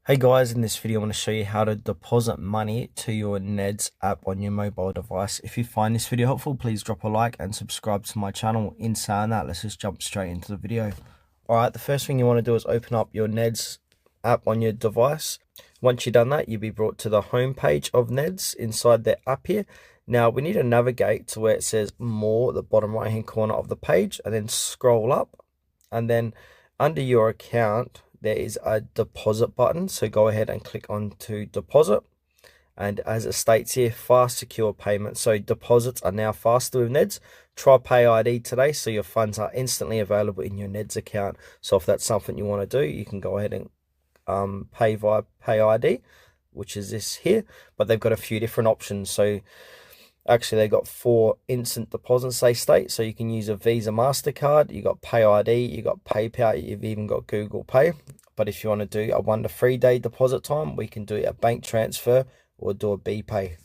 Hey guys, in this video I'm going to show you how to deposit money to your Neds app on your mobile device. If you find this video helpful, please drop a like and subscribe to my channel. In saying that, let's just jump straight into the video. Alright, the first thing you want to do is open up your Neds app on your device. Once you've done that, you'll be brought to the home page of Neds inside the app here. Now we need to navigate to where it says more, the bottom right hand corner of the page, and then scroll up, and then under your account there is a deposit button, so go ahead and click on to deposit. And as it states here, fast secure payment, so deposits are now faster with Neds. Try Pay ID today so your funds are instantly available in your Neds account. So if that's something you want to do, you can go ahead and pay via Pay ID, which is this here. But they've got a few different options. So actually, they got 4 instant deposits, they state. So you can use a Visa, MasterCard, you got Pay ID, you got PayPal, you've even got Google Pay. But if you want to do a 1 to 3 day deposit time, we can do a bank transfer or do a BPay.